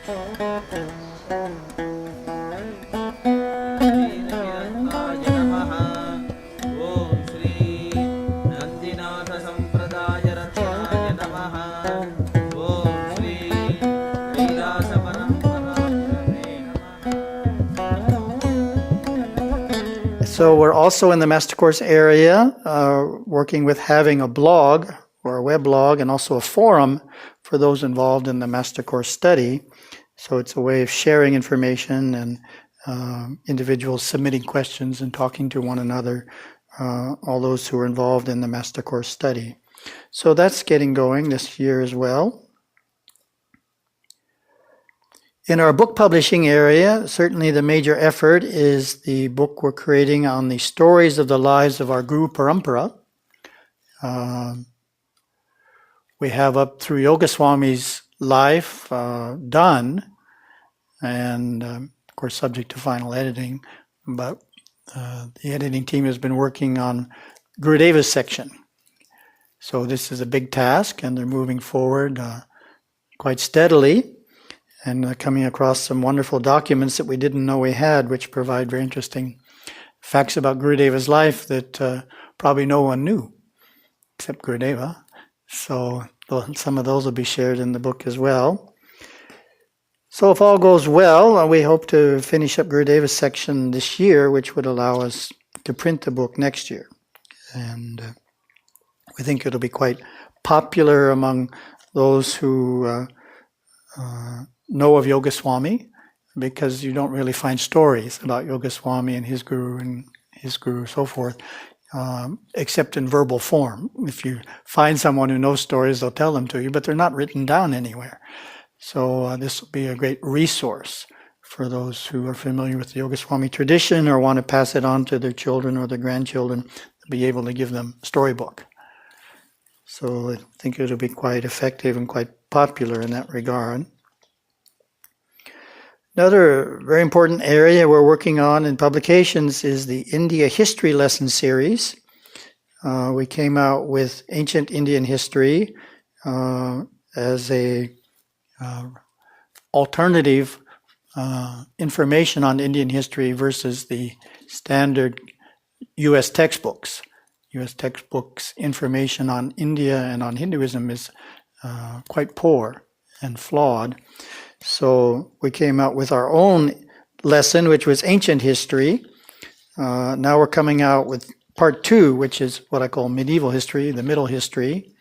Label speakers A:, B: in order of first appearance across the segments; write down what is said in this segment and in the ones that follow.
A: So we're also in the Master Course area, working with having a blog or a weblog and also a forum for those involved in the Master Course study. So it's a way of sharing information and individuals submitting questions and talking to one another, all those who are involved in the Master Course study. So that's getting going this year as well. In our book publishing area, certainly the major effort is the book we're creating on the stories of the lives of our Guru Parampara. We have up through Yoga Swami's life done, and of course subject to final editing, but the editing team has been working on Gurudeva's section. So this is a big task, and they're moving forward quite steadily. And coming across some wonderful documents that we didn't know we had, which provide very interesting facts about Gurudeva's life that probably no one knew, except Gurudeva. So some of those will be shared in the book as well. So if all goes well, we hope to finish up Gurudeva's section this year, which would allow us to print the book next year. And we think it'll be quite popular among those who know of Yoga Swami, because you don't really find stories about Yoga Swami and his guru, so forth, except in verbal form. If you find someone who knows stories, they'll tell them to you, but they're not written down anywhere. So this will be a great resource for those who are familiar with the Yoga Swami tradition or want to pass it on to their children or their grandchildren, to be able to give them a storybook. So I think it'll be quite effective and quite popular in that regard. Another very important area we're working on in publications is the India History Lesson Series. We came out with Ancient Indian History as a alternative information on Indian history versus the standard U.S. textbooks. U.S. textbooks information on India and on Hinduism is quite poor and flawed. So we came out with our own lesson, which was Ancient History. Now we're coming out with part 2, which is what I call Medieval History, the Middle History.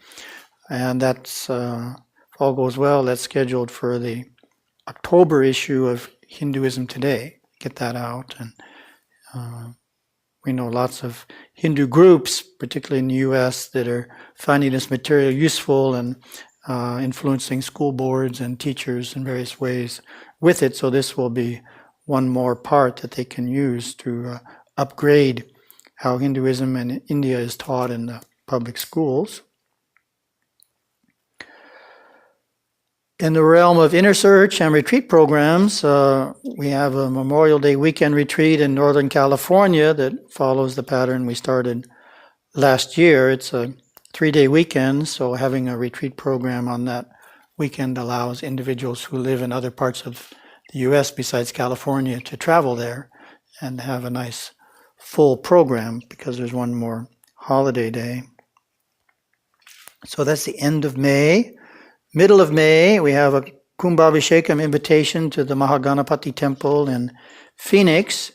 A: And that's, if all goes well, that's scheduled for the October issue of Hinduism Today. Get that out. And we know lots of Hindu groups, particularly in the U.S., that are finding this material useful and influencing school boards and teachers in various ways with it. So this will be one more part that they can use to upgrade how Hinduism in India is taught in the public schools. In the realm of inner search and retreat programs, we have a Memorial Day weekend retreat in Northern California that follows the pattern we started last year. It's a 3-day weekend, so having a retreat program on that weekend allows individuals who live in other parts of the U.S. besides California to travel there and have a nice full program, because there's one more holiday day. So that's the end of May. Middle of May, we have a Kumbhabhishekam invitation to the Mahaganapati temple in Phoenix.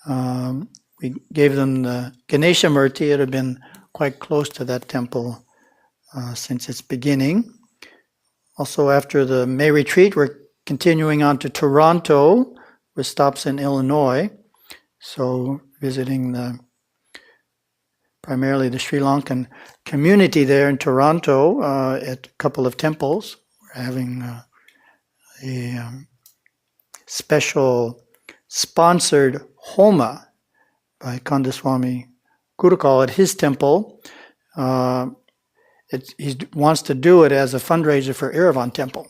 A: We gave them the Ganesha Murti. It had been quite close to that temple since its beginning. Also, after the May retreat, we're continuing on to Toronto with stops in Illinois. So visiting primarily the Sri Lankan community there in Toronto at a couple of temples. We're having a special sponsored homa by Kandaswami Gurukul at his temple. He wants to do it as a fundraiser for Erevan Temple.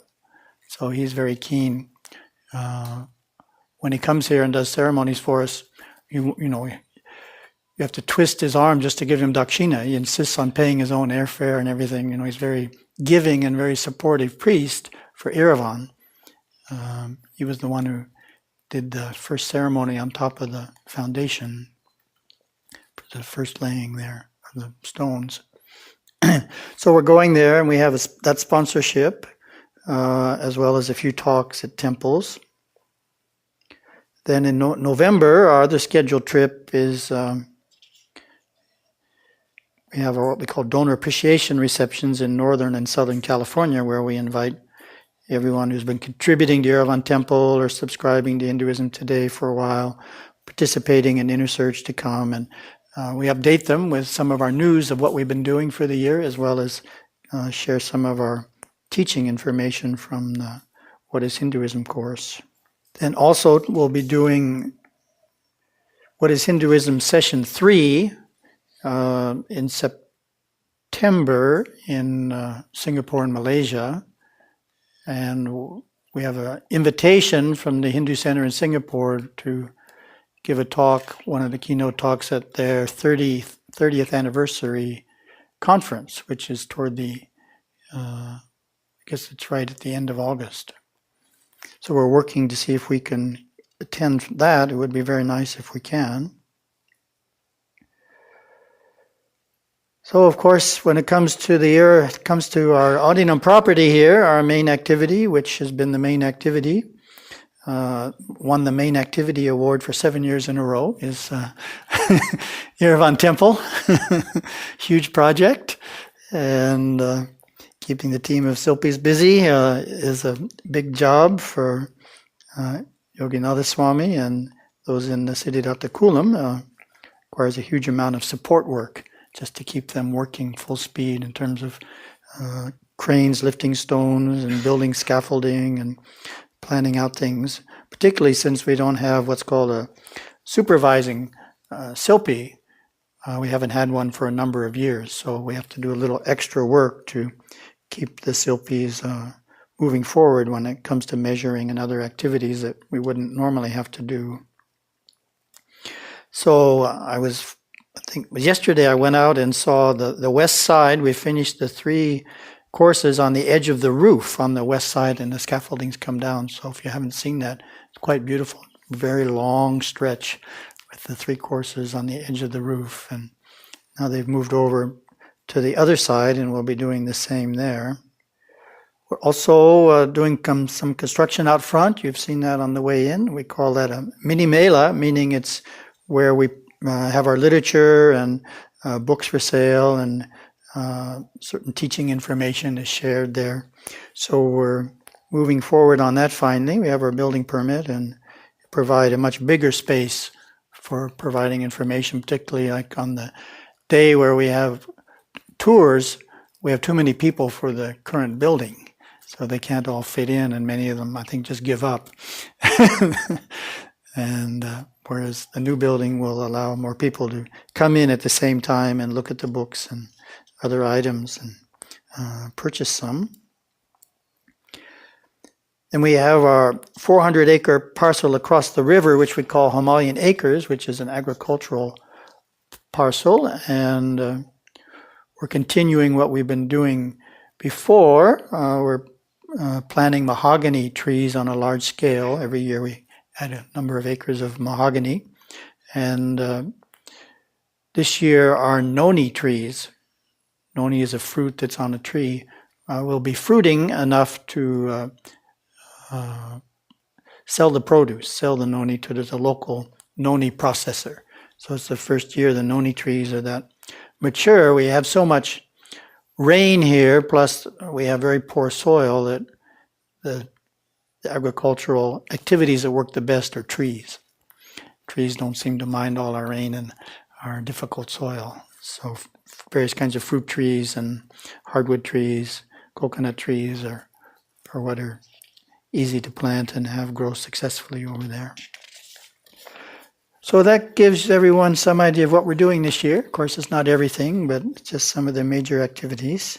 A: So he's very keen. When he comes here and does ceremonies for us, you have to twist his arm just to give him dakshina. He insists on paying his own airfare and everything. He's very giving and very supportive priest for Erevan. He was the one who did the first ceremony on top of the foundation, for the first laying there of the stones. So we're going there, and we have that sponsorship, as well as a few talks at temples. Then in November, our other scheduled trip is we have what we call donor appreciation receptions in Northern and Southern California, where we invite everyone who's been contributing to Yerevan Temple or subscribing to Hinduism Today for a while, participating in Inner Search to come. And we update them with some of our news of what we've been doing for the year, as well as share some of our teaching information from the What is Hinduism course. Then also we'll be doing What is Hinduism Session 3 in September in Singapore and Malaysia. And we have an invitation from the Hindu Center in Singapore to give a talk, one of the keynote talks at their 30th anniversary conference, which is toward the, I guess it's right at the end of August. So we're working to see if we can attend that. It would be very nice if we can. So, of course, when it comes to the year, it comes to our Adinam property here, our main activity, which has been the main activity, won the main activity award for 7 years in a row, is Yerevan Temple. Huge project. And keeping the team of Silpis busy is a big job for Yoginatha Swami and those in the Siddhanta Kulam. Requires a huge amount of support work just to keep them working full speed in terms of cranes lifting stones and building scaffolding and planning out things, particularly since we don't have what's called a supervising Silpi. We haven't had one for a number of years, so we have to do a little extra work to keep the Silpis moving forward when it comes to measuring and other activities that we wouldn't normally have to do. So I think yesterday I went out and saw the west side. We finished the 3 courses on the edge of the roof on the west side, and the scaffoldings come down. So if you haven't seen that, it's quite beautiful. Very long stretch with the 3 courses on the edge of the roof. And now they've moved over to the other side, and we'll be doing the same there. We're also doing some construction out front. You've seen that on the way in. We call that a mini mela, meaning it's where we have our literature and books for sale, and certain teaching information is shared there. So we're moving forward on that finally. We have our building permit and provide a much bigger space for providing information, particularly like on the day where we have tours, we have too many people for the current building. So they can't all fit in, and many of them, I think, just give up. And whereas the new building will allow more people to come in at the same time and look at the books and other items and purchase some. Then we have our 400-acre parcel across the river, which we call Himalayan Acres, which is an agricultural parcel. And we're continuing what we've been doing before. We're planting mahogany trees on a large scale. Every year we add a number of acres of mahogany. And this year our noni trees, noni is a fruit that's on a tree, will be fruiting enough to sell the produce, sell the noni to the local noni processor. So it's the first year the noni trees are that mature. We have so much rain here, plus we have very poor soil, that the agricultural activities that work the best are trees. Trees don't seem to mind all our rain and our difficult soil. So various kinds of fruit trees and hardwood trees, coconut trees are what are easy to plant and have grow successfully over there. So that gives everyone some idea of what we're doing this year. Of course, it's not everything, but it's just some of the major activities.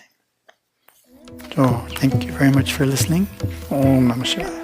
A: So thank you very much for listening. Om Namah Shivaya.